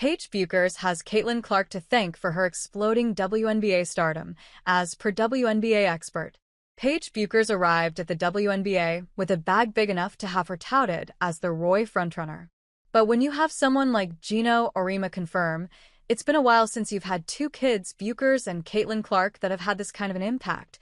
Paige Bueckers has Caitlin Clark to thank for her exploding WNBA stardom, as per WNBA expert. Paige Bueckers arrived at the WNBA with a bag big enough to have her touted as the Roy frontrunner. But when you have someone like Gino or Rima confirm, it's been a while since you've had two kids, Bueckers and Caitlin Clark, that have had this kind of an impact.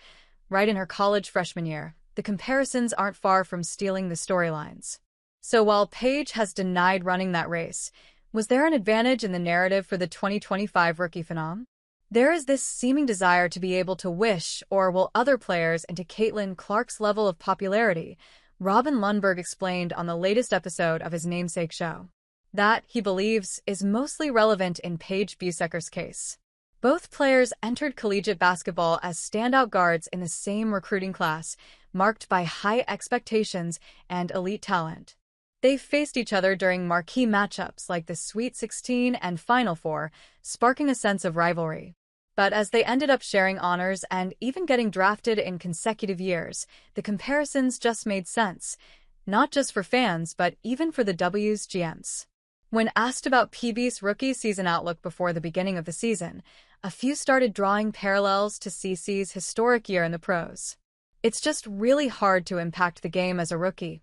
Right in her college freshman year, the comparisons aren't far from stealing the storylines. So while Paige has denied running that race, was there an advantage in the narrative for the 2025 rookie phenom? There is this seeming desire to be able to wish or will other players into Caitlin Clark's level of popularity, Robin Lundberg explained on the latest episode of his namesake show. That, he believes, is mostly relevant in Paige Bueckers' case. Both players entered collegiate basketball as standout guards in the same recruiting class, marked by high expectations and elite talent. They faced each other during marquee matchups like the Sweet 16 and Final Four, sparking a sense of rivalry. But as they ended up sharing honors and even getting drafted in consecutive years, the comparisons just made sense, not just for fans but even for the W's GMs. When asked about PB's rookie season outlook before the beginning of the season, a few started drawing parallels to CC's historic year in the pros. It's just really hard to impact the game as a rookie.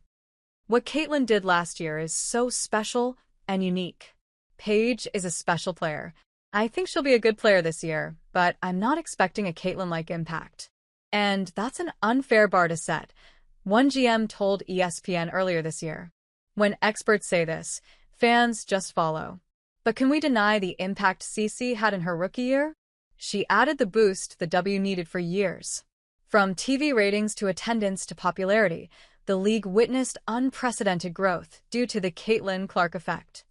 What Caitlin did last year is so special and unique. Paige is a special player. I think she'll be a good player this year, but I'm not expecting a Caitlin-like impact. And that's an unfair bar to set, one GM told ESPN earlier this year. When experts say this, fans just follow. But can we deny the impact CC had in her rookie year? She added the boost the W needed for years. From TV ratings to attendance to popularity, the league witnessed unprecedented growth due to the Caitlin Clark effect.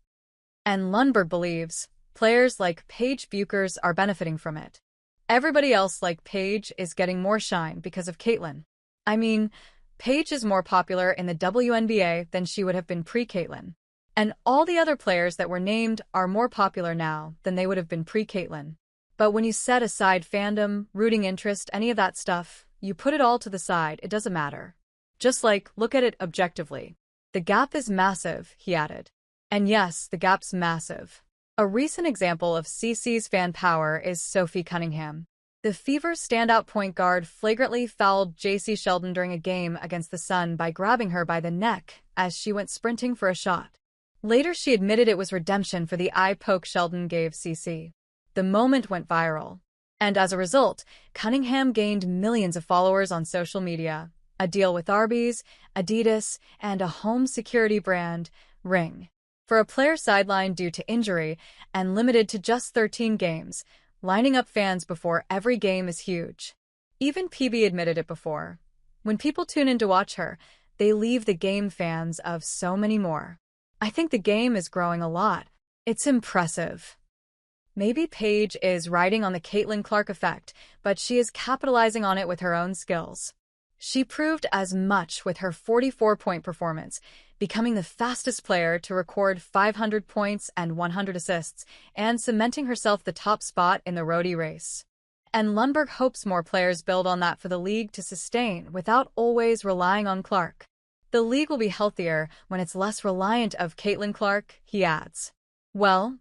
And Lundberg believes players like Paige Bueckers are benefiting from it. Everybody else like Paige is getting more shine because of Caitlin. I mean, Paige is more popular in the WNBA than she would have been pre-Caitlin. And all the other players that were named are more popular now than they would have been pre-Caitlin. But when you set aside fandom, rooting interest, any of that stuff, you put it all to the side, it doesn't matter. Just look at it objectively. The gap is massive, he added. And yes, the gap's massive. A recent example of CC's fan power is Sophie Cunningham. The Fever's standout point guard flagrantly fouled JC Sheldon during a game against the Sun by grabbing her by the neck as she went sprinting for a shot. Later, she admitted it was redemption for the eye poke Sheldon gave CC. The moment went viral. And as a result, Cunningham gained millions of followers on social media, a deal with Arby's, Adidas, and a home security brand, Ring. For a player sidelined due to injury and limited to just 13 games, lining up fans before every game is huge. Even PB admitted it before. When people tune in to watch her, they leave the game fans of so many more. I think the game is growing a lot. It's impressive. Maybe Paige is riding on the Caitlin Clark effect, but she is capitalizing on it with her own skills. She proved as much with her 44-point performance, becoming the fastest player to record 500 points and 100 assists, and cementing herself the top spot in the roadie race. And Lundberg hopes more players build on that for the league to sustain without always relying on Clark. The league will be healthier when it's less reliant of Caitlin Clark, he adds. Well,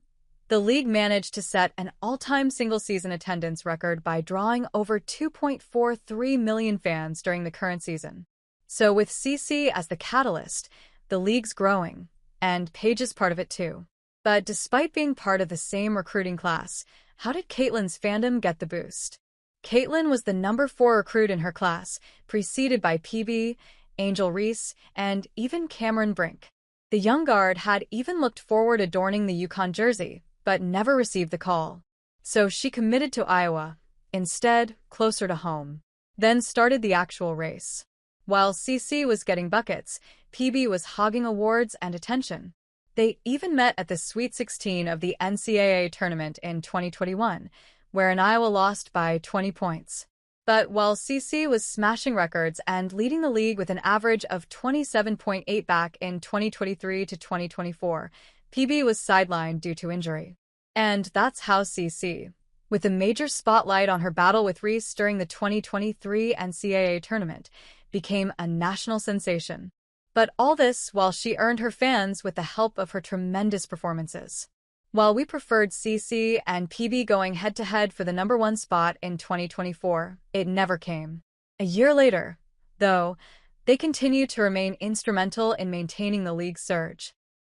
the league managed to set an all-time single-season attendance record by drawing over 2.43 million fans during the current season. So with CC as the catalyst, the league's growing, and Paige is part of it too. But despite being part of the same recruiting class, how did Caitlin's fandom get the boost? Caitlin was the number 4 recruit in her class, preceded by PB, Angel Reese, and even Cameron Brink. The young guard had even looked forward adorning the UConn jersey, but never received the call. So she committed to Iowa, instead closer to home. Then started the actual race. While CC was getting buckets, PB was hogging awards and attention. They even met at the Sweet 16 of the NCAA tournament in 2021, wherein Iowa lost by 20 points. But while CC was smashing records and leading the league with an average of 27.8 back in 2023 to 2024, PB was sidelined due to injury. And that's how CC, with a major spotlight on her battle with Reese during the 2023 NCAA tournament, became a national sensation. But all this while she earned her fans with the help of her tremendous performances. While we preferred CC and PB going head-to-head for the #1 spot in 2024, it never came. A year later, though, they continue to remain instrumental in maintaining the league's surge.